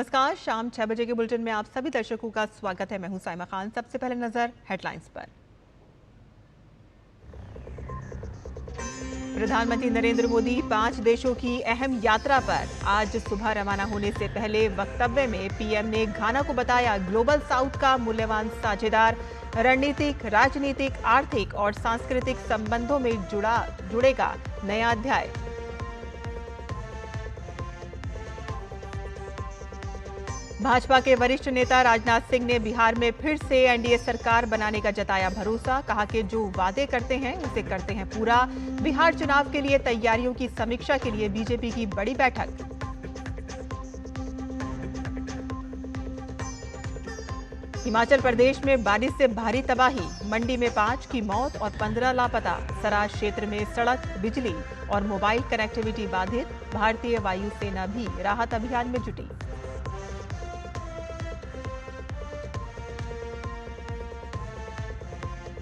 नमस्कार, शाम 6 बजे के बुलेटिन में आप सभी दर्शकों का स्वागत है। मैं हूं साइमा खान। सबसे पहले नजर हेडलाइंस पर। प्रधानमंत्री नरेंद्र मोदी 5 देशों की अहम यात्रा पर। आज सुबह रवाना होने से पहले वक्तव्य में पीएम ने घाना को बताया ग्लोबल साउथ का मूल्यवान साझेदार। रणनीतिक, राजनीतिक, आर्थिक और सांस्कृतिक संबंधों में जुड़ेगा नया अध्याय। भाजपा के वरिष्ठ नेता राजनाथ सिंह ने बिहार में फिर से एनडीए सरकार बनाने का जताया भरोसा। कहा कि जो वादे करते हैं उसे करते हैं पूरा। बिहार चुनाव के लिए तैयारियों की समीक्षा के लिए बीजेपी की बड़ी बैठक। हिमाचल प्रदेश में बारिश से भारी तबाही। मंडी में 5 की मौत और 15 लापता। सराज क्षेत्र में सड़क, बिजली और मोबाइल कनेक्टिविटी बाधित। भारतीय वायुसेना भी राहत अभियान में जुटी।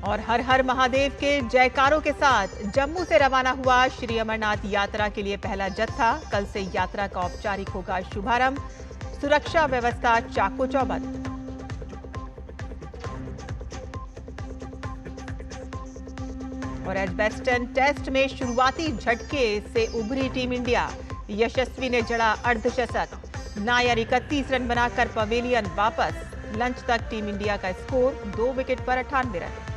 और हर हर महादेव के जयकारों के साथ जम्मू से रवाना हुआ श्री अमरनाथ यात्रा के लिए पहला जत्था। कल से यात्रा का औपचारिक होगा शुभारंभ। सुरक्षा व्यवस्था चाको चौबंद। और एजबेस्टन टेस्ट में शुरुआती झटके से उभरी टीम इंडिया। यशस्वी ने जड़ा अर्धशतक। नायर 31 रन बनाकर पवेलियन वापस। लंच तक टीम इंडिया का स्कोर 2 विकेट पर 98 रन।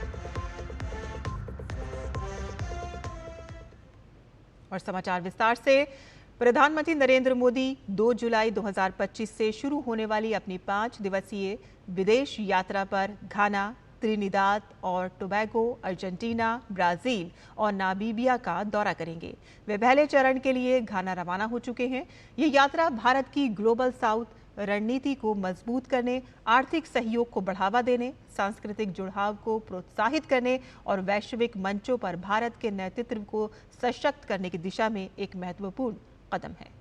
और समाचार विस्तार से। प्रधानमंत्री नरेंद्र मोदी 2 जुलाई 2025 से शुरू होने वाली अपनी 5 दिवसीय विदेश यात्रा पर घाना, त्रिनिदाद और टोबैगो, अर्जेंटीना, ब्राजील और नामीबिया का दौरा करेंगे। वे पहले चरण के लिए घाना रवाना हो चुके हैं। ये यात्रा भारत की ग्लोबल साउथ रणनीति को मजबूत करने, आर्थिक सहयोग को बढ़ावा देने, सांस्कृतिक जुड़ाव को प्रोत्साहित करने और वैश्विक मंचों पर भारत के नेतृत्व को सशक्त करने की दिशा में एक महत्वपूर्ण कदम है।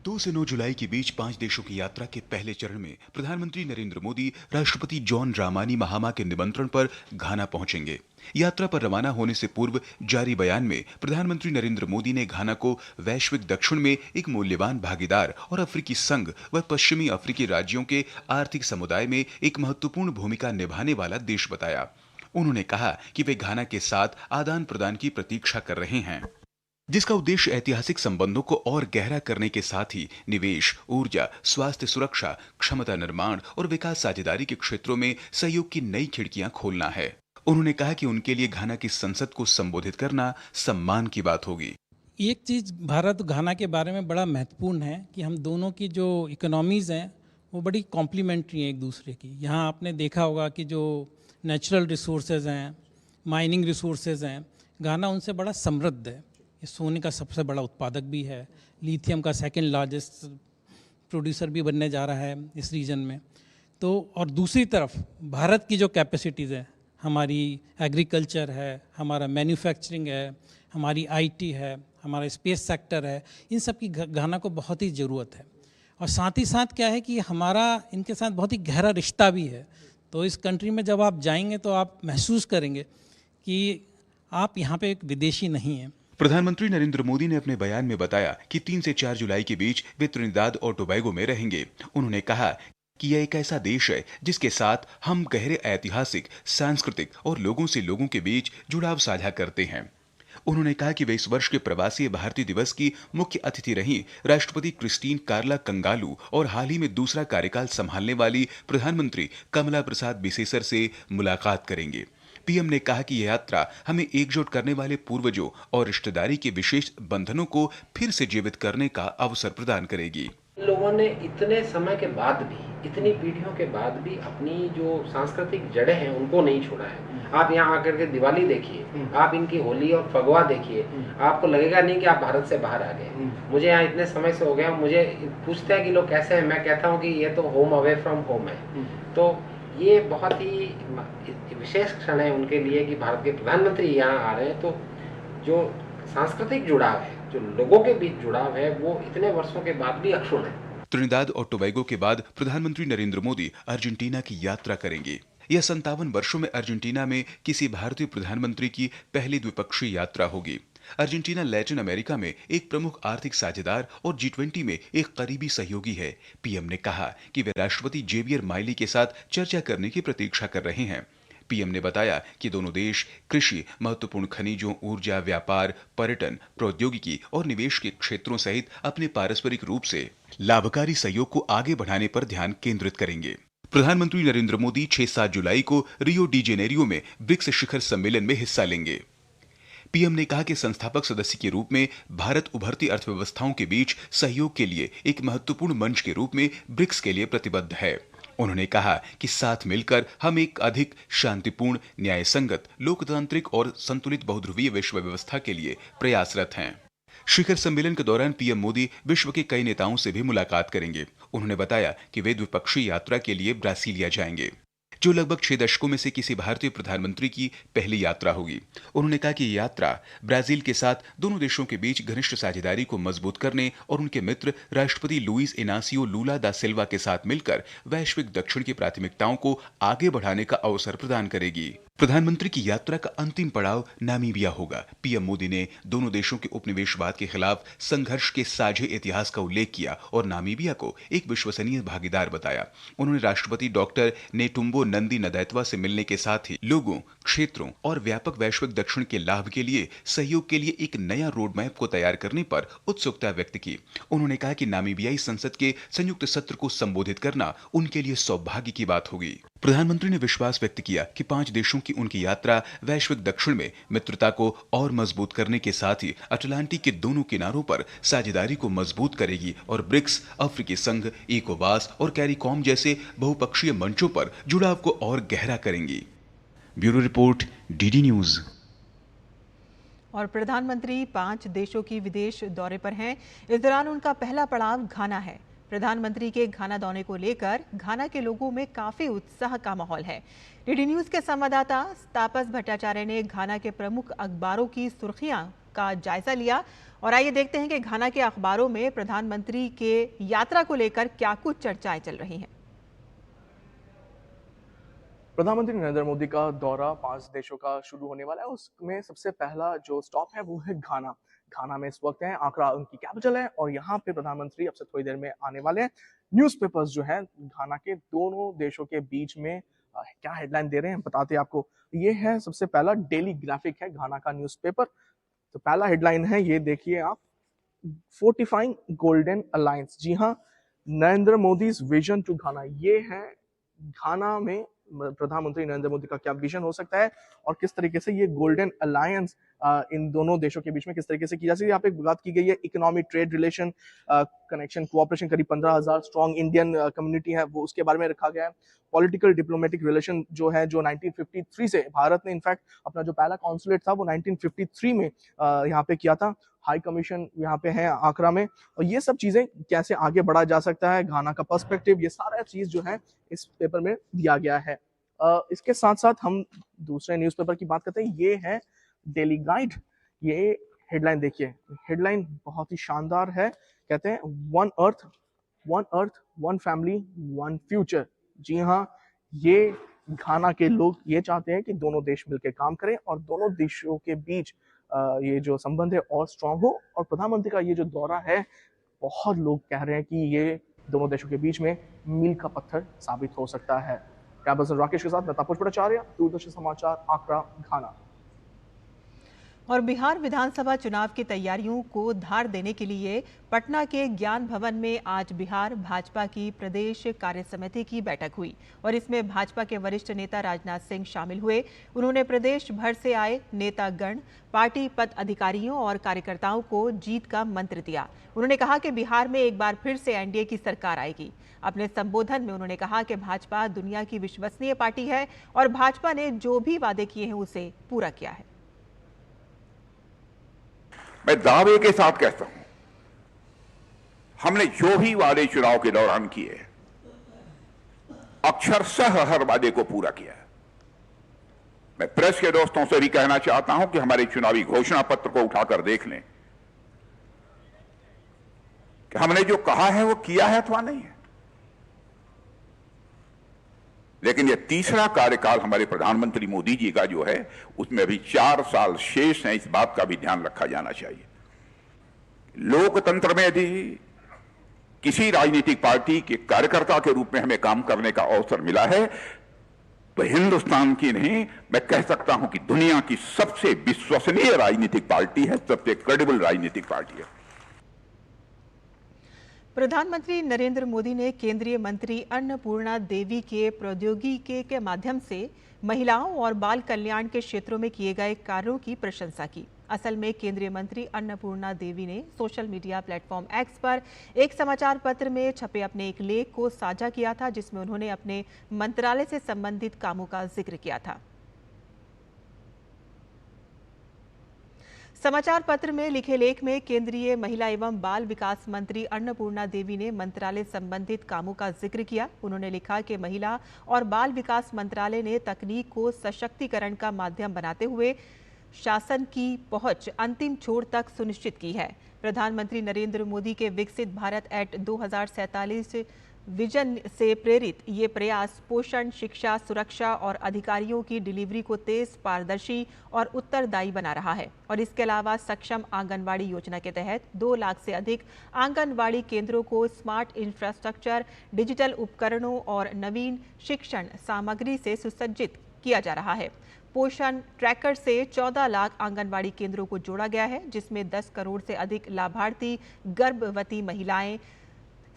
2 से 9 जुलाई के बीच 5 देशों की यात्रा के पहले चरण में प्रधानमंत्री नरेंद्र मोदी राष्ट्रपति जॉन ड्रामानी महामा के निमंत्रण पर घाना पहुंचेंगे। यात्रा पर रवाना होने से पूर्व जारी बयान में प्रधानमंत्री नरेंद्र मोदी ने घाना को वैश्विक दक्षिण में एक मूल्यवान भागीदार और अफ्रीकी संघ व पश्चिमी अफ्रीकी राज्यों के आर्थिक समुदाय में एक महत्वपूर्ण भूमिका निभाने वाला देश बताया। उन्होंने कहा कि वे घाना के साथ आदान प्रदान की प्रतीक्षा कर रहे हैं, जिसका उद्देश्य ऐतिहासिक संबंधों को और गहरा करने के साथ ही निवेश, ऊर्जा, स्वास्थ्य सुरक्षा, क्षमता निर्माण और विकास साझेदारी के क्षेत्रों में सहयोग की नई खिड़कियां खोलना है। उन्होंने कहा कि उनके लिए घाना की संसद को संबोधित करना सम्मान की बात होगी। एक चीज़ भारत घाना के बारे में बड़ा महत्वपूर्ण है कि हम दोनों की जो इकोनॉमीज़ हैं वो बड़ी कॉम्प्लीमेंट्री हैं एक दूसरे की। यहाँ आपने देखा होगा कि जो नेचुरल रिसोर्सेज हैं, माइनिंग रिसोर्सेज हैं, घाना उनसे बड़ा समृद्ध है। ये सोने का सबसे बड़ा उत्पादक भी है, लिथियम का सेकंड लार्जेस्ट प्रोड्यूसर भी बनने जा रहा है इस रीजन में। तो और दूसरी तरफ भारत की जो कैपेसिटीज़ है, हमारी एग्रीकल्चर है, हमारा मैन्युफैक्चरिंग है, हमारी आईटी है, हमारा स्पेस सेक्टर है, इन सब की घाना को बहुत ही ज़रूरत है। और साथ ही साथ क्या है कि हमारा इनके साथ बहुत ही गहरा रिश्ता भी है। तो इस कंट्री में जब आप जाएंगे तो आप महसूस करेंगे कि आप यहाँ पे एक विदेशी नहीं हैं। प्रधानमंत्री नरेंद्र मोदी ने अपने बयान में बताया कि 3 से 4 जुलाई के बीच वे त्रिनिदाद और टोबैगो में रहेंगे। उन्होंने कहा कि यह एक ऐसा देश है जिसके साथ हम गहरे ऐतिहासिक, सांस्कृतिक और लोगों से लोगों के बीच जुड़ाव साझा करते हैं। उन्होंने कहा कि वे इस वर्ष के प्रवासी भारतीय दिवस की मुख्य अतिथि रही राष्ट्रपति क्रिस्टीन कार्ला कंगालू और हाल ही में दूसरा कार्यकाल संभालने वाली प्रधानमंत्री कमला प्रसाद बिसेसर से मुलाकात करेंगे। पीएम ने कहा कि यह यात्रा हमें एकजुट करने वाले पूर्वजों और रिश्तेदारी के विशेष बंधनों को फिर से जीवित करने का अवसर प्रदान करेगी। लोगों ने इतने समय के बाद भी, इतनी पीढ़ियों के बाद भी अपनी जो सांस्कृतिक जड़ें हैं उनको नहीं छोड़ा है। आप यहाँ आकर के दिवाली देखिए, आप इनकी होली और फगवा देखिए, आपको लगेगा नहीं कि आप भारत से बाहर आ गए। मुझे यहाँ इतने समय से हो गया, मुझे पूछते हैं कि लोग कैसे हैं, मैं कहता हूँ कि ये तो होम अवे फ्रॉम होम है। तो ये बहुत ही विशेष क्षण है उनके लिए कि भारत के प्रधानमंत्री यहाँ आ रहे हैं। तो जो सांस्कृतिक जुड़ाव है, जो लोगों के बीच जुड़ाव है, वो इतने वर्षों के बाद भी अक्षुण्ण है। त्रिनिदाद और टोबैगो के बाद प्रधानमंत्री नरेंद्र मोदी अर्जेंटीना की यात्रा करेंगे। यह 57 वर्षों में अर्जेंटीना में किसी भारतीय प्रधानमंत्री की पहली द्विपक्षीय यात्रा होगी। अर्जेंटीना लैटिन अमेरिका में एक प्रमुख आर्थिक साझेदार और G20 में एक करीबी सहयोगी है। पीएम ने कहा कि वे राष्ट्रपति जेवियर माइली के साथ चर्चा करने की प्रतीक्षा कर रहे हैं। पीएम ने बताया कि दोनों देश कृषि, महत्वपूर्ण खनिजों, ऊर्जा, व्यापार, पर्यटन, प्रौद्योगिकी और निवेश के क्षेत्रों सहित अपने पारस्परिक रूप से लाभकारी सहयोग को आगे बढ़ाने पर ध्यान केंद्रित करेंगे। प्रधानमंत्री नरेंद्र मोदी 6-7 जुलाई को रियो डी जेनेरियो में ब्रिक्स शिखर सम्मेलन में हिस्सा लेंगे। पीएम ने कहा कि संस्थापक सदस्य के रूप में भारत उभरती अर्थव्यवस्थाओं के बीच सहयोग के लिए एक महत्वपूर्ण मंच के रूप में ब्रिक्स के लिए प्रतिबद्ध है। उन्होंने कहा कि साथ मिलकर हम एक अधिक शांतिपूर्ण, न्यायसंगत, लोकतांत्रिक और संतुलित बहुध्रुवीय विश्व व्यवस्था के लिए प्रयासरत हैं। शिखर सम्मेलन के दौरान पीएम मोदी विश्व के कई नेताओं से भी मुलाकात करेंगे। उन्होंने बताया कि वे द्विपक्षीय यात्रा के लिए ब्राजीलिया जाएंगे, जो लगभग 6 दशकों में से किसी भारतीय प्रधानमंत्री की पहली यात्रा होगी। उन्होंने कहा कि यह यात्रा ब्राजील के साथ दोनों देशों के बीच घनिष्ठ साझेदारी को मजबूत करने और उनके मित्र राष्ट्रपति लुइस इनासियो लूला दा सिल्वा के साथ मिलकर वैश्विक दक्षिण की प्राथमिकताओं को आगे बढ़ाने का अवसर प्रदान करेगी। प्रधानमंत्री की यात्रा का अंतिम पड़ाव नामीबिया होगा। पीएम मोदी ने दोनों देशों के उपनिवेशवाद के खिलाफ संघर्ष के साझे इतिहास का उल्लेख किया और नामीबिया को एक विश्वसनीय भागीदार बताया। उन्होंने राष्ट्रपति डॉक्टर नेटुम्बो नंदी नदैत्वा से मिलने के साथ ही लोगों, क्षेत्रों और व्यापक वैश्विक दक्षिण के लाभ के लिए सहयोग के लिए एक नया रोड मैप को तैयार करने पर उत्सुकता व्यक्त की। उन्होंने कहा कि नामीबियाई संसद के संयुक्त सत्र को संबोधित करना उनके लिए सौभाग्य की बात होगी। प्रधानमंत्री ने विश्वास व्यक्त किया कि 5 देशों की उनकी यात्रा वैश्विक दक्षिण में मित्रता को और मजबूत करने के साथ ही अटलांटिक के दोनों किनारों पर साझेदारी को मजबूत करेगी और ब्रिक्स, अफ्रीकी संघ, इकोवास और कैरिकॉम जैसे बहुपक्षीय मंचों पर जुड़ाव को और गहरा करेंगी। Bureau report, DD news. और प्रधानमंत्री 5 देशों की विदेश दौरे पर हैं। इस दौरान उनका पहला पड़ाव घाना है। प्रधानमंत्री के घाना दौरे को लेकर घाना के लोगों में काफी उत्साह का माहौल है। डीडी न्यूज के संवाददाता तापस भट्टाचार्य ने घाना के प्रमुख अखबारों की सुर्खियां का जायजा लिया और आइए देखते हैं कि घाना के अखबारों में प्रधानमंत्री के यात्रा को लेकर क्या कुछ चर्चाएं चल रही हैं। प्रधानमंत्री नरेंद्र मोदी का दौरा 5 देशों का शुरू होने वाला है। उसमें सबसे पहला जो स्टॉप है वो है घाना। घाना में इस वक्त है, आकरा उनकी कैपिटल है और यहाँ पे प्रधानमंत्री अब से थोड़ी देर में आने वाले हैं। न्यूज़पेपर्स जो है घाना के दोनों देशों के बीच में क्या हेडलाइन दे रहे हैं बताते हैं आपको। ये है सबसे पहला डेली ग्राफिक है घाना का न्यूज़पेपर। तो पहला हेडलाइन है, ये देखिए आप, फोर्टिफाइंग गोल्डन अलायंस। जी हाँ, Narendra Modi vision to Ghana. ये है घाना में प्रधानमंत्री नरेंद्र मोदी का क्या विजन हो सकता है और किस तरीके से ये गोल्डन अलायंस इन दोनों देशों के बीच में किस तरीके से की जा सकती है। यहाँ पे बात की गई है economic, trade relation, connection, cooperation. करीब 15,000 स्ट्रॉन्ग इंडियन कम्युनिटी है, वो उसके बारे में रखा गया है। पॉलिटिकल डिप्लोमेटिक रिलेशन जो है, जो 1953 से भारत ने इनफैक्ट अपना जो पहला कॉन्सुलेट था वो 1953 में यहाँ पे किया था। हाई कमीशन यहाँ पे है आकरा में और ये सब चीजें कैसे आगे बढ़ा जा सकता है, घाना का पर्सपेक्टिव, ये सारा चीज जो है इस पेपर में दिया गया है। इसके साथ साथ हम दूसरे न्यूज़पेपर की बात करते हैं। ये है डेली गाइड। ये हेडलाइन देखिए, हेडलाइन बहुत ही शानदार है। कहते हैं one earth, one family, one future. जी हाँ, ये घाना के लोग ये चाहते हैं कि दोनों देश मिलकर काम करें और दोनों देशों के बीच ये जो संबंध है और स्ट्रांग हो। और प्रधानमंत्री का ये जो दौरा है, बहुत लोग कह रहे हैं कि ये दोनों देशों के बीच में मील का पत्थर साबित हो सकता है। कैमरा पर्सन राकेश के साथ मैं तापस भट्टाचार्य, दूरदर्शन समाचार, आकरा, घाना। और बिहार विधानसभा चुनाव की तैयारियों को धार देने के लिए पटना के ज्ञान भवन में आज बिहार भाजपा की प्रदेश कार्य समिति की बैठक हुई और इसमें भाजपा के वरिष्ठ नेता राजनाथ सिंह शामिल हुए। उन्होंने प्रदेश भर से आए नेतागण, पार्टी पद अधिकारियों और कार्यकर्ताओं को जीत का मंत्र दिया। उन्होंने कहा कि बिहार में एक बार फिर से एनडीए की सरकार आएगी। अपने संबोधन में उन्होंने कहा कि भाजपा दुनिया की विश्वसनीय पार्टी है और भाजपा ने जो भी वादे किए हैं उसे पूरा किया है। मैं दावे के साथ कहता हूं, हमने जो भी वादे चुनाव के दौरान किए, अक्षरशः हर वादे को पूरा किया है। मैं प्रेस के दोस्तों से भी कहना चाहता हूं कि हमारे चुनावी घोषणा पत्र को उठाकर देख लें कि हमने जो कहा है वो किया है अथवा नहीं है। लेकिन यह तीसरा कार्यकाल हमारे प्रधानमंत्री मोदी जी का जो है, उसमें अभी 4 साल शेष हैं। इस बात का भी ध्यान रखा जाना चाहिए। लोकतंत्र में यदि किसी राजनीतिक पार्टी के कार्यकर्ता के रूप में हमें काम करने का अवसर मिला है, तो हिंदुस्तान की नहीं, मैं कह सकता हूं कि दुनिया की सबसे विश्वसनीय राजनीतिक पार्टी है, सबसे क्रेडिबल राजनीतिक पार्टी है। प्रधानमंत्री नरेंद्र मोदी ने केंद्रीय मंत्री अन्नपूर्णा देवी के प्रौद्योगिकी के माध्यम से महिलाओं और बाल कल्याण के क्षेत्रों में किए गए कार्यों की प्रशंसा की। असल में केंद्रीय मंत्री अन्नपूर्णा देवी ने सोशल मीडिया प्लेटफॉर्म एक्स पर एक समाचार पत्र में छपे अपने एक लेख को साझा किया था, जिसमें उन्होंने अपने मंत्रालय से संबंधित कामों का जिक्र किया था। समाचार पत्र में लिखे लेख में केंद्रीय महिला एवं बाल विकास मंत्री अन्नपूर्णा देवी ने मंत्रालय संबंधित कामों का जिक्र किया। उन्होंने लिखा कि महिला और बाल विकास मंत्रालय ने तकनीक को सशक्तिकरण का माध्यम बनाते हुए शासन की पहुंच अंतिम छोर तक सुनिश्चित की है। प्रधानमंत्री नरेंद्र मोदी के विकसित भारत एट 2047 विजन से प्रेरित ये प्रयास पोषण, शिक्षा, सुरक्षा और अधिकारियों की डिलीवरी को तेज, पारदर्शी और उत्तरदायी बना रहा है। और इसके अलावा सक्षम आंगनवाड़ी योजना के तहत 2 लाख से अधिक आंगनवाड़ी केंद्रों को स्मार्ट इंफ्रास्ट्रक्चर, डिजिटल उपकरणों और नवीन शिक्षण सामग्री से सुसज्जित किया जा रहा है। पोषण ट्रैकर से 14 लाख आंगनवाड़ी केंद्रों को जोड़ा गया है, जिसमें 10 करोड़ से अधिक लाभार्थी गर्भवती महिलाएं,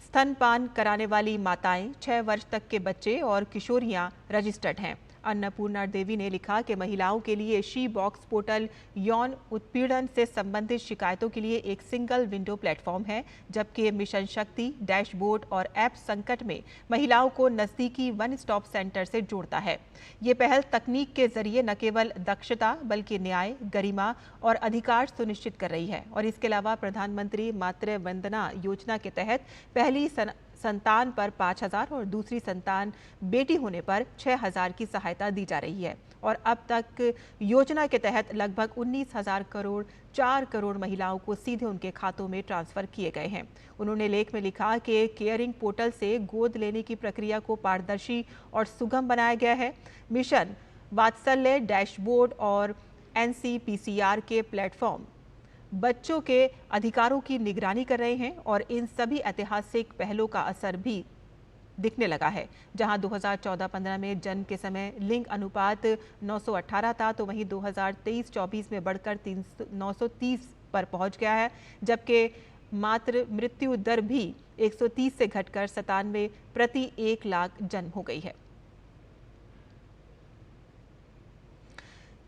स्तनपान कराने वाली माताएं, 6 वर्ष तक के बच्चे और किशोरियां रजिस्टर्ड हैं। अन्नपूर्णा देवी ने लिखा कि महिलाओं के लिए शी बॉक्स पोर्टल यौन उत्पीड़न से संबंधित शिकायतों के लिए एक सिंगल विंडो प्लेटफॉर्म है, जबकि मिशन शक्ति डैशबोर्ड और ऐप संकट में महिलाओं को नजदीकी वन स्टॉप सेंटर से जोड़ता है। ये पहल तकनीक के जरिए न केवल दक्षता बल्कि न्याय, गरिमा और अधिकार सुनिश्चित कर रही है। और इसके अलावा प्रधानमंत्री मातृ वंदना योजना के तहत पहली संतान पर 5,000 और दूसरी संतान बेटी होने पर 6,000 की सहायता दी जा रही है। और अब तक योजना के तहत लगभग 19,000 करोड़ 4 करोड़ महिलाओं को सीधे उनके खातों में ट्रांसफर किए गए हैं। उन्होंने लेख में लिखा कि केयरिंग पोर्टल से गोद लेने की प्रक्रिया को पारदर्शी और सुगम बनाया गया है। मिशन वात्सल्य डैशबोर्ड और NCPCR के प्लेटफॉर्म बच्चों के अधिकारों की निगरानी कर रहे हैं और इन सभी ऐतिहासिक पहलों का असर भी दिखने लगा है। जहां 2014-15 में जन्म के समय लिंग अनुपात 918 था, तो वहीं 2023-24 में बढ़कर 930 पर पहुंच गया है, जबकि मातृ मृत्यु दर भी 130 से घटकर 97 प्रति 1 लाख जन्म हो गई है।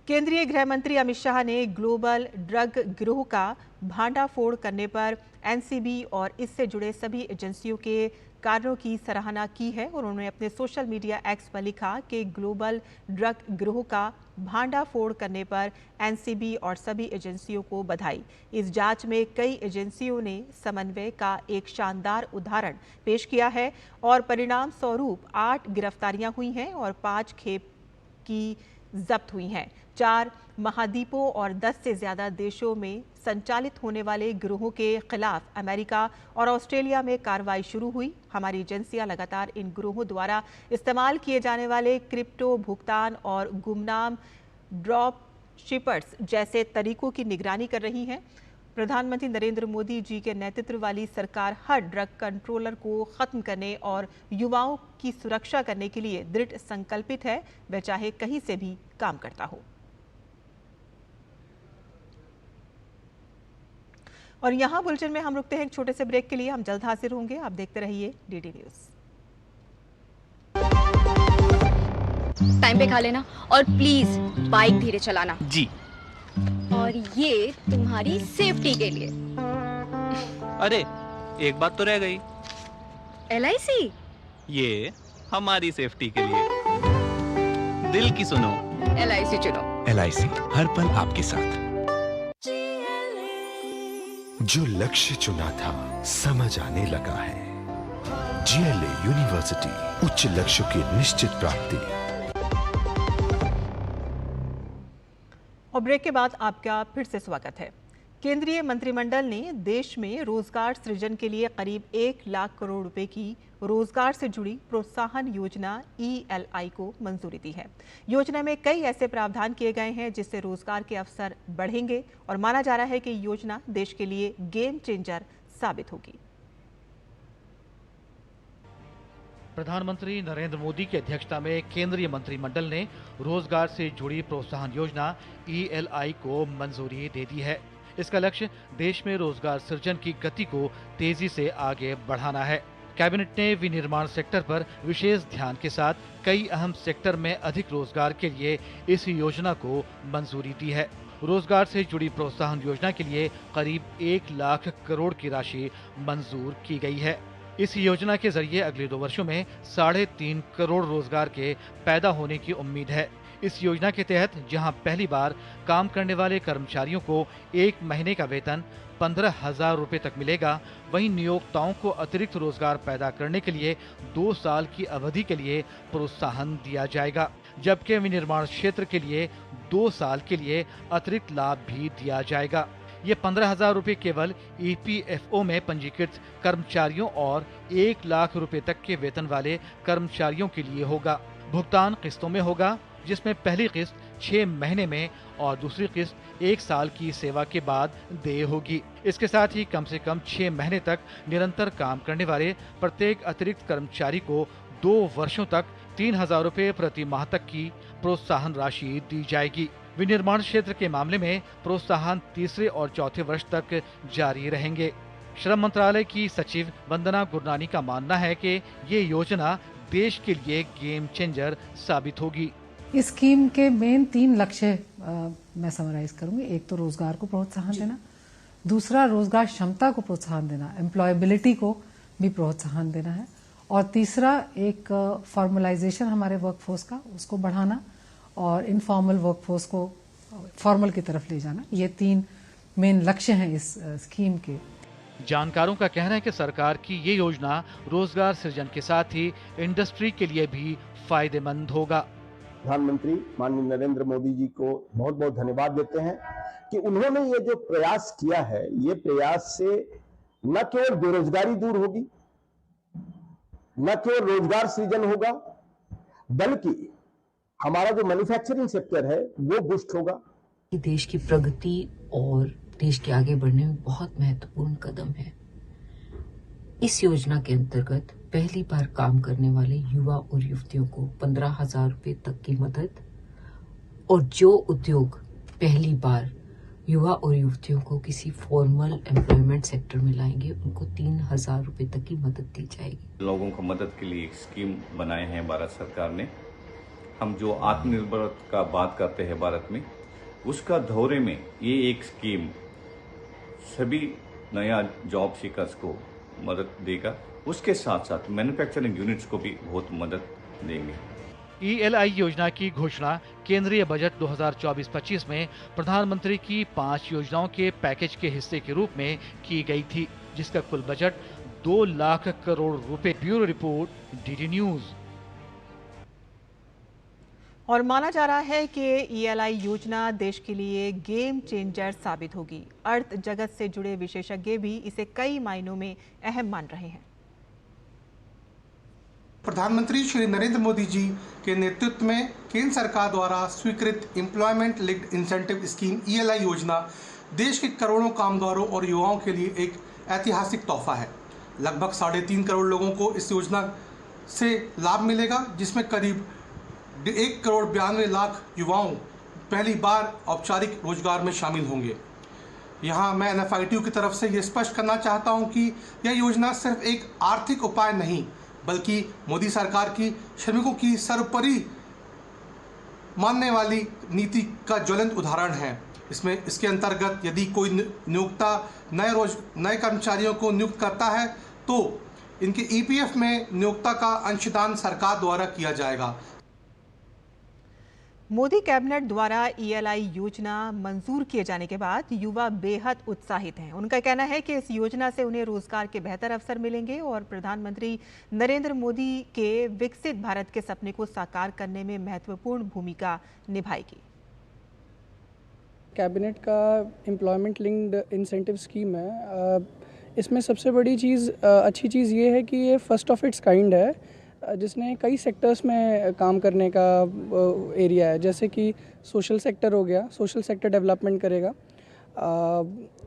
केंद्रीय गृह मंत्री अमित शाह ने ग्लोबल ड्रग गिरोह का भांडाफोड़ करने पर एनसीबी और इससे जुड़े सभी एजेंसियों के कार्यों की सराहना की है। और उन्होंने अपने सोशल मीडिया एक्स पर लिखा कि ग्लोबल ड्रग गिरोह का भांडाफोड़ करने पर एनसीबी और सभी एजेंसियों को बधाई। इस जांच में कई एजेंसियों ने समन्वय का एक शानदार उदाहरण पेश किया है और परिणाम स्वरूप 8 गिरफ्तारियां हुई हैं और 5 खेप की जब्त हुई हैं। 4 महाद्वीपों और 10 से ज्यादा देशों में संचालित होने वाले गिरोहों के खिलाफ अमेरिका और ऑस्ट्रेलिया में कार्रवाई शुरू हुई। हमारी एजेंसियां लगातार इन गिरोहों द्वारा इस्तेमाल किए जाने वाले क्रिप्टो भुगतान और गुमनाम ड्रॉप शिपर्स जैसे तरीकों की निगरानी कर रही हैं। प्रधानमंत्री नरेंद्र मोदी जी के नेतृत्व वाली सरकार हर ड्रग कंट्रोलर को खत्म करने और युवाओं की सुरक्षा करने के लिए दृढ़ संकल्पित है, वह चाहे कहीं से भी काम करता हो। और यहाँ बुलेटिन में हम रुकते हैं एक छोटे से ब्रेक के लिए। हम जल्द हाजिर होंगे। आप देखते रहिए डीडी न्यूज। टाइम पे खा लेना और प्लीज बाइक धीरे चलाना जी। और ये तुम्हारी सेफ्टी के लिए। अरे एक बात तो रह गई। LIC ये हमारी सेफ्टी के लिए। दिल की सुनो, LIC चुनो। LIC हर पल आपके साथ। जो लक्ष्य चुना था समझ आने लगा है। GLA यूनिवर्सिटी, उच्च लक्ष्य की निश्चित प्राप्ति। और ब्रेक के बाद आपका फिर से स्वागत है। केंद्रीय मंत्रिमंडल ने देश में रोजगार सृजन के लिए करीब 1 लाख करोड़ रुपए की रोजगार से जुड़ी प्रोत्साहन योजना ELI को मंजूरी दी है। योजना में कई ऐसे प्रावधान किए गए हैं जिससे रोजगार के अवसर बढ़ेंगे और माना जा रहा है कि योजना देश के लिए गेम चेंजर साबित होगी। प्रधानमंत्री नरेंद्र मोदी की अध्यक्षता में केंद्रीय मंत्रिमंडल ने रोजगार से जुड़ी प्रोत्साहन योजना ELI को मंजूरी दे दी है। इसका लक्ष्य देश में रोजगार सृजन की गति को तेजी से आगे बढ़ाना है। कैबिनेट ने विनिर्माण सेक्टर पर विशेष ध्यान के साथ कई अहम सेक्टर में अधिक रोजगार के लिए इस योजना को मंजूरी दी है। रोजगार से जुड़ी प्रोत्साहन योजना के लिए करीब 1 लाख करोड़ की राशि मंजूर की गई है। इस योजना के जरिए अगले 2 वर्षों में 3.5 करोड़ रोजगार के पैदा होने की उम्मीद है। इस योजना के तहत जहां पहली बार काम करने वाले कर्मचारियों को 1 महीने का वेतन 15,000 रुपए तक मिलेगा, वहीं नियोक्ताओं को अतिरिक्त रोजगार पैदा करने के लिए 2 साल की अवधि के लिए प्रोत्साहन दिया जाएगा, जबकि विनिर्माण क्षेत्र के लिए 2 साल के लिए अतिरिक्त लाभ भी दिया जाएगा। ये 15,000 रुपए केवल EPFO में पंजीकृत कर्मचारियों और 1 लाख रुपए तक के वेतन वाले कर्मचारियों के लिए होगा। भुगतान किस्तों में होगा, जिसमें पहली किस्त 6 महीने में और दूसरी किस्त 1 साल की सेवा के बाद देय होगी। इसके साथ ही कम से कम 6 महीने तक निरंतर काम करने वाले प्रत्येक अतिरिक्त कर्मचारी को 2 वर्षों तक 3,000 रुपए प्रति माह तक की प्रोत्साहन राशि दी जाएगी। विनिर्माण क्षेत्र के मामले में प्रोत्साहन तीसरे और चौथे वर्ष तक जारी रहेंगे। श्रम मंत्रालय की सचिव वंदना गुरनानी का मानना है कि ये योजना देश के लिए गेम चेंजर साबित होगी। इस स्कीम के मेन 3 लक्ष्य मैं समराइज करूंगी। एक तो रोजगार को प्रोत्साहन देना, दूसरा रोजगार क्षमता को प्रोत्साहन देना, एम्प्लॉयबिलिटी को भी प्रोत्साहन देना है, और तीसरा एक फॉर्मलाइजेशन हमारे वर्कफोर्स का, उसको बढ़ाना और इनफॉर्मल वर्कफोर्स को फॉर्मल की तरफ ले जाना। ये 3 मेन लक्ष्य हैं इस स्कीम के। जानकारों का कहना है कि सरकार की ये योजना रोजगार सृजन के साथ ही इंडस्ट्री के लिए भी फायदेमंद होगा। प्रधानमंत्री माननीय नरेंद्र मोदी जी को बहुत बहुत धन्यवाद देते हैं कि उन्होंने ये जो प्रयास किया है, ये प्रयास से न केवल बेरोजगारी दूर होगी, न केवल रोजगार सृजन होगा, बल्कि हमारा जो मैन्युफैक्चरिंग सेक्टर है वो बूस्ट होगा। देश की प्रगति और देश के आगे बढ़ने में बहुत महत्वपूर्ण कदम है। इस योजना के अंतर्गत पहली बार काम करने वाले युवा और युवतियों को 15,000 रुपए तक की मदद, और जो उद्योग पहली बार युवा और युवतियों को किसी फॉर्मल एम्प्लॉयमेंट सेक्टर में लाएंगे, उनको 3,000 रुपए तक की मदद दी जाएगी। लोगों को मदद के लिए एक स्कीम बनाए हैं भारत सरकार ने। हम जो आत्मनिर्भरता का बात करते हैं भारत में, उसका दौरे में ये एक स्कीम सभी नया जॉब सीकर्स को मदद देगा। उसके साथ साथ मैन्युफैक्चरिंग यूनिट्स को भी बहुत मदद देंगे। ELI योजना की घोषणा केंद्रीय बजट 2024-25 में प्रधानमंत्री की 5 योजनाओं के पैकेज के हिस्से के रूप में की गई थी, जिसका कुल बजट 2 लाख करोड़ रुपए। Bureau report, DD news. और माना जा रहा है कि ELI योजना देश के लिए गेम चेंजर साबित होगी। अर्थ जगत से जुड़े विशेषज्ञ भी इसे कई मायनों में अहम मान रहे हैं। प्रधानमंत्री श्री नरेंद्र मोदी जी के नेतृत्व में केंद्र सरकार द्वारा स्वीकृत employment linked incentive scheme ELI योजना देश के करोड़ों कामगारों और युवाओं के लिए एक ऐतिहासिक तोहफा है। लगभग 3.5 करोड़ लोगों को इस योजना से लाभ मिलेगा, जिसमें करीब 1 करोड़ 92 लाख युवाओं पहली बार औपचारिक रोजगार में शामिल होंगे। यहाँ मैं NFITU की तरफ से ये स्पष्ट करना चाहता हूँ कि यह योजना सिर्फ एक आर्थिक उपाय नहीं, बल्कि मोदी सरकार की श्रमिकों की सर्वोपरि मानने वाली नीति का ज्वलंत उदाहरण है। इसके अंतर्गत यदि कोई नियोक्ता नए कर्मचारियों को नियुक्त करता है तो इनके EPF में नियोक्ता का अंशदान सरकार द्वारा किया जाएगा। मोदी कैबिनेट द्वारा ELI योजना मंजूर किए जाने के बाद युवा बेहद उत्साहित हैं। उनका कहना है कि इस योजना से उन्हें रोजगार के बेहतर अवसर मिलेंगे और प्रधानमंत्री नरेंद्र मोदी के विकसित भारत के सपने को साकार करने में महत्वपूर्ण भूमिका निभाएगी। कैबिनेट का एम्प्लॉयमेंट लिंक्ड इंसेंटिव स्कीम है। इसमें सबसे बड़ी चीज़ अच्छी चीज़ ये है कि ये फर्स्ट ऑफ इट्स काइंड है, जिसने कई सेक्टर्स में काम करने का एरिया है, जैसे कि सोशल सेक्टर हो गया, सोशल सेक्टर डेवलपमेंट करेगा।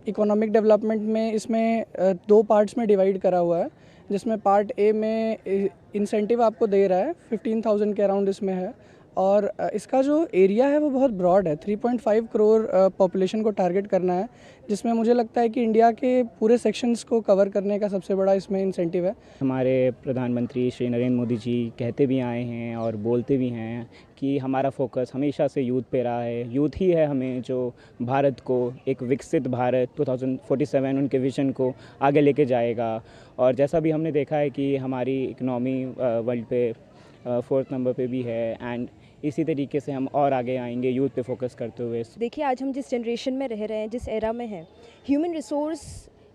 इकोनॉमिक डेवलपमेंट में इसमें 2 पार्ट्स में डिवाइड करा हुआ है, जिसमें पार्ट ए में इंसेंटिव आपको दे रहा है 15,000 के अराउंड इसमें है, और इसका जो एरिया है वो बहुत ब्रॉड है। 3.5 करोड़ पॉपुलेशन को टारगेट करना है, जिसमें मुझे लगता है कि इंडिया के पूरे सेक्शंस को कवर करने का सबसे बड़ा इसमें इंसेंटिव है। हमारे प्रधानमंत्री श्री नरेंद्र मोदी जी कहते भी आए हैं और बोलते भी हैं कि हमारा फोकस हमेशा से यूथ पे रहा है। यूथ ही है हमें जो भारत को एक विकसित भारत 2047 उनके विजन को आगे लेके जाएगा। और जैसा भी हमने देखा है कि हमारी इकनॉमी वर्ल्ड पे 4th नंबर पे भी है, एंड इसी तरीके से हम और आगे आएंगे यूथ पे फोकस करते हुए। देखिए, आज हम जिस जनरेशन में रह रहे हैं, जिस एरा में हैं, ह्यूमन रिसोर्स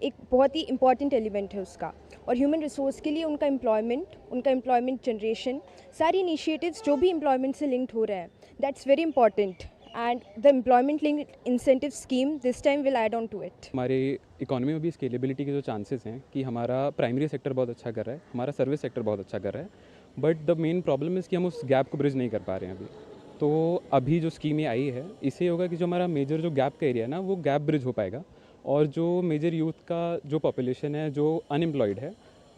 एक बहुत ही इम्पॉर्टेंट एलिमेंट है उसका, और ह्यूमन रिसोर्स के लिए उनका एम्प्लॉयमेंट जनरेशन, सारी इनिशिएटिव्स जो भी एम्प्लॉयमेंट से लिंक्ड हो रहे हैं, that's very important, and the employment linked incentive scheme this time will add on to it. हमारे इकोनॉमी में भी स्केलेबिलिटी के जो चांसेस हैं कि हमारा प्राइमरी सेक्टर बहुत अच्छा कर रहा है, हमारा सर्विस सेक्टर बहुत अच्छा कर रहा है, but the main problem is कि हम उस गैप को ब्रिज नहीं कर पा रहे हैं अभी। तो अभी जो स्कीम ये आई है, इससे होगा कि जो हमारा मेजर जो गैप का एरिया है ना, वो गैप ब्रिज हो पाएगा, और जो मेजर यूथ का जो पॉपुलेशन है जो अनएम्प्लॉयड है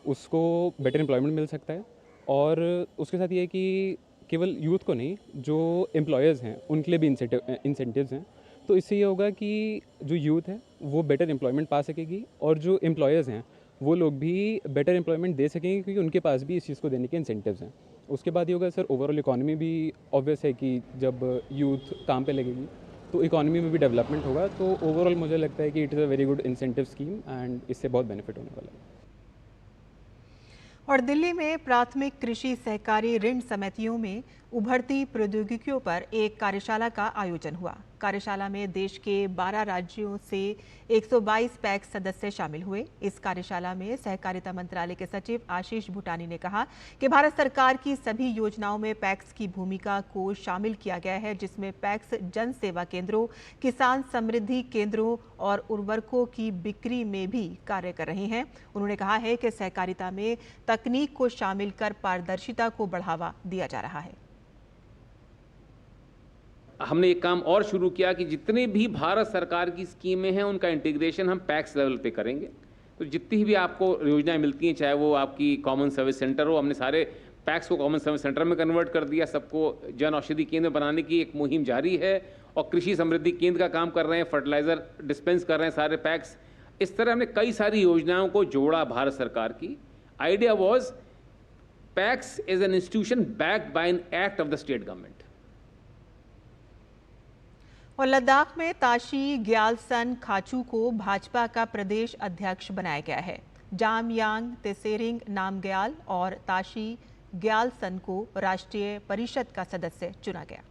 उसको बेटर एम्प्लॉयमेंट मिल सकता है। और उसके साथ ये है कि केवल यूथ को नहीं, जो एम्प्लॉयर्स हैं उनके लिए भी इंसेंटिव्स हैं। तो इससे ये होगा कि जो यूथ है वो बेटर एम्प्लॉयमेंट पा सकेगी, और जो एम्प्लॉयर्स हैं वो लोग भी बेटर एम्प्लॉयमेंट दे सकेंगे, क्योंकि उनके पास भी इस चीज़ को देने के इंसेंटिव्स हैं। उसके बाद ये होगा सर, ओवरऑल इकोनॉमी भी ऑब्वियस है कि जब यूथ काम पे लगेगी तो इकोनॉमी में भी डेवलपमेंट होगा। तो ओवरऑल मुझे लगता है कि it is a very good incentive scheme, and इससे बहुत बेनिफिट होने वाला है। और दिल्ली में प्राथमिक कृषि सहकारी ऋण समितियों में उभरती प्रौद्योगिकियों पर एक कार्यशाला का आयोजन हुआ। कार्यशाला में देश के 12 राज्यों से 122 पैक्स सदस्य शामिल हुए। इस कार्यशाला में सहकारिता मंत्रालय के सचिव आशीष भूटानी ने कहा कि भारत सरकार की सभी योजनाओं में पैक्स की भूमिका को शामिल किया गया है, जिसमें पैक्स जन सेवा केंद्रों, किसान समृद्धि केंद्रों और उर्वरकों की बिक्री में भी कार्य कर रहे हैं। उन्होंने कहा है कि सहकारिता में तकनीक को शामिल कर पारदर्शिता को बढ़ावा दिया जा रहा है। हमने एक काम और शुरू किया कि जितने भी भारत सरकार की स्कीमें हैं उनका इंटीग्रेशन हम पैक्स लेवल पे करेंगे। तो जितनी भी आपको योजनाएं मिलती हैं, चाहे वो आपकी कॉमन सर्विस सेंटर हो, हमने सारे पैक्स को कॉमन सर्विस सेंटर में कन्वर्ट कर दिया। सबको जन औषधि केंद्र बनाने की एक मुहिम जारी है, और कृषि समृद्धि केंद्र का काम कर रहे हैं, फर्टिलाइजर डिस्पेंस कर रहे हैं सारे पैक्स। इस तरह हमने कई सारी योजनाओं को जोड़ा भारत सरकार की। Idea was PACS is an institution backed by an act of the state government. और लद्दाख में ताशी ग्यालसन खाचू को भाजपा का प्रदेश अध्यक्ष बनाया गया है। जामयांग तेसेरिंग नामग्याल और ताशी ग्यालसन को राष्ट्रीय परिषद का सदस्य चुना गया।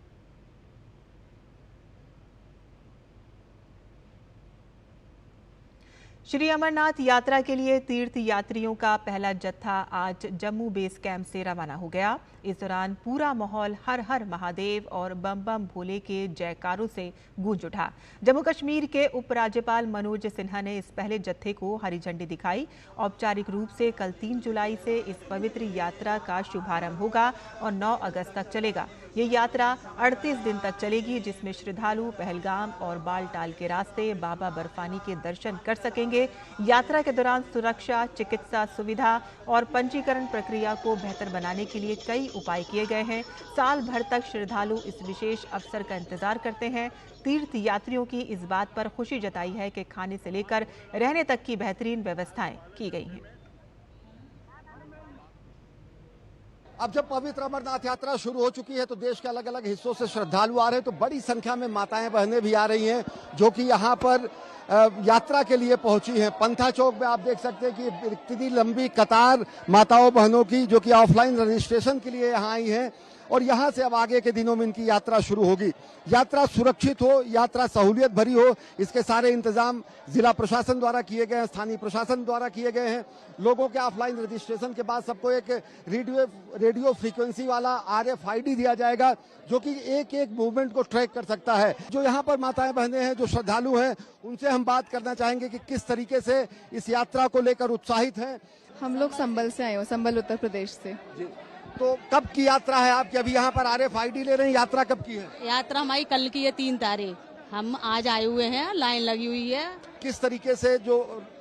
श्री अमरनाथ यात्रा के लिए तीर्थ यात्रियों का पहला जत्था आज जम्मू बेस कैंप से रवाना हो गया। इस दौरान पूरा माहौल हर हर महादेव और बम बम भोले के जयकारों से गूंज उठा। जम्मू कश्मीर के उपराज्यपाल मनोज सिन्हा ने इस पहले जत्थे को हरी झंडी दिखाई। औपचारिक रूप से कल 3 जुलाई से इस पवित्र यात्रा का शुभारंभ होगा और 9 अगस्त तक चलेगा। ये यात्रा 38 दिन तक चलेगी, जिसमें श्रद्धालु पहलगाम और बालटाल के रास्ते बाबा बर्फानी के दर्शन कर सकेंगे। यात्रा के दौरान सुरक्षा, चिकित्सा सुविधा और पंजीकरण प्रक्रिया को बेहतर बनाने के लिए कई उपाय किए गए हैं। साल भर तक श्रद्धालु इस विशेष अवसर का इंतजार करते हैं। तीर्थ यात्रियों की इस बात पर खुशी जताई है कि खाने से लेकर रहने तक की बेहतरीन व्यवस्थाएं की गई हैं। अब जब पवित्र अमरनाथ यात्रा शुरू हो चुकी है तो देश के अलग अलग हिस्सों से श्रद्धालु आ रहे हैं, तो बड़ी संख्या में माताएं बहनें भी आ रही हैं जो कि यहाँ पर यात्रा के लिए पहुंची हैं। पंथा चौक में आप देख सकते हैं कि इतनी लंबी कतार माताओं बहनों की जो कि ऑफलाइन रजिस्ट्रेशन के लिए यहाँ आई हैं। और यहाँ से अब आगे के दिनों में इनकी यात्रा शुरू होगी। यात्रा सुरक्षित हो, यात्रा सहूलियत भरी हो, इसके सारे इंतजाम जिला प्रशासन द्वारा किए गए हैं, स्थानीय प्रशासन द्वारा किए गए हैं। लोगों के ऑफलाइन रजिस्ट्रेशन के बाद सबको एक रेडियो फ्रीक्वेंसी वाला RFID दिया जाएगा, जो कि एक एक मूवमेंट को ट्रैक कर सकता है। जो यहाँ पर माताएं बहनें हैं, जो श्रद्धालु हैं, उनसे हम बात करना चाहेंगे कि किस तरीके से इस यात्रा को लेकर उत्साहित हैं। हम लोग संभल से आए हो, संभल उत्तर प्रदेश से। तो कब की यात्रा है आपकी? अभी यहाँ पर RFID ले रहे हैं, यात्रा कब की है? यात्रा हमारी कल की है, 3 तारीख। हम आज आए हुए हैं, लाइन लगी हुई है। किस तरीके से जो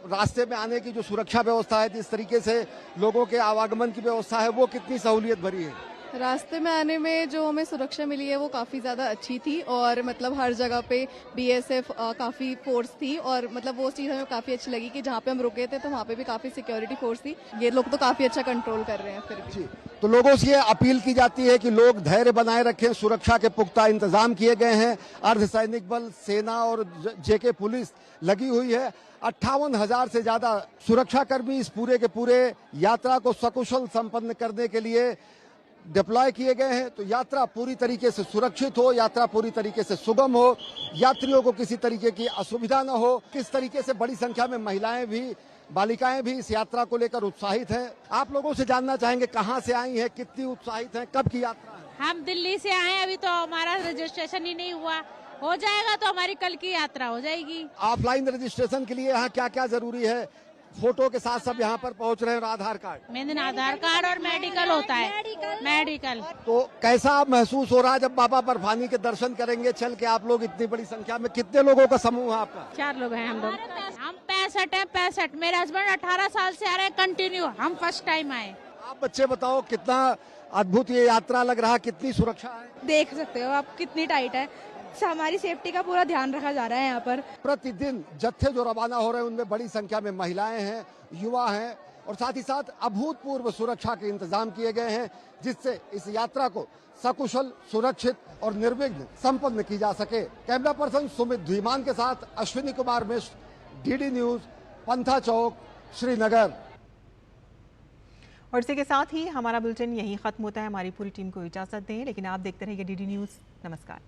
रास्ते में आने की जो सुरक्षा व्यवस्था है, जिस तरीके से लोगों के आवागमन की व्यवस्था है, वो कितनी सहूलियत भरी है? रास्ते में आने में जो हमें सुरक्षा मिली है वो काफ़ी ज़्यादा अच्छी थी, और मतलब हर जगह पे BSF काफ़ी फोर्स थी, और मतलब वो चीज़ हमें काफ़ी अच्छी लगी कि जहाँ पे हम रुके थे तो वहाँ पे भी काफ़ी सिक्योरिटी फोर्स थी। ये लोग तो काफ़ी अच्छा कंट्रोल कर रहे हैं फिर भी। तो लोगों से ये अपील की जाती है कि लोग धैर्य बनाए रखें, सुरक्षा के पुख्ता इंतजाम किए गए हैं। अर्धसैनिक बल, सेना और JK पुलिस लगी हुई है। 58,000 से ज्यादा सुरक्षाकर्मी इस पूरे के पूरे यात्रा को सकुशल संपन्न करने के लिए डिप्लॉय किए गए हैं। तो यात्रा पूरी तरीके से सुरक्षित हो, यात्रा पूरी तरीके से सुगम हो, यात्रियों को किसी तरीके की असुविधा न हो। किस तरीके से बड़ी संख्या में महिलाएं भी, बालिकाएं भी इस यात्रा को लेकर उत्साहित हैं। आप लोगों से जानना चाहेंगे कहां से आई हैं, कितनी उत्साहित हैं, कब की यात्रा है? हम दिल्ली से आए, अभी तो हमारा रजिस्ट्रेशन ही नहीं हुआ, हो जाएगा तो हमारी कल की यात्रा हो जाएगी। ऑफलाइन रजिस्ट्रेशन के लिए यहाँ क्या क्या जरूरी है? फोटो के साथ सब यहाँ पर पहुँच रहे हैं, और आधार कार्ड। मेरे दिन आधार कार्ड और मेडिकल होता है। मेडिकल। तो कैसा महसूस हो रहा है जब बाबा बर्फानी के दर्शन करेंगे चल के? आप लोग इतनी बड़ी संख्या में, कितने लोगों का समूह है आपका? 4 लोग हैं हम लोग। हम 65 हैं, 65। मेरे हस्बैंड 18 साल से आ रहे हैं कंटिन्यू, हम फर्स्ट टाइम आए। आप बच्चे बताओ, कितना अद्भुत ये यात्रा लग रहा है, कितनी सुरक्षा है? देख सकते हो आप कितनी टाइट है, हमारी सेफ्टी का पूरा ध्यान रखा जा रहा है यहाँ पर। प्रतिदिन जत्थे जो रवाना हो रहे हैं उनमें बड़ी संख्या में महिलाएं हैं, युवा हैं, और साथ ही साथ अभूतपूर्व सुरक्षा के इंतजाम किए गए हैं, जिससे इस यात्रा को सकुशल, सुरक्षित और निर्विघ्न संपन्न की जा सके। कैमरा पर्सन सुमित धीमान के साथ अश्विनी कुमार मिश्र, DD न्यूज, पंथा चौक, श्रीनगर। और इसी के साथ ही हमारा बुलेटिन यहीं खत्म होता है। हमारी पूरी टीम को इजाजत दें, लेकिन आप देखते रहिए DD न्यूज। नमस्कार।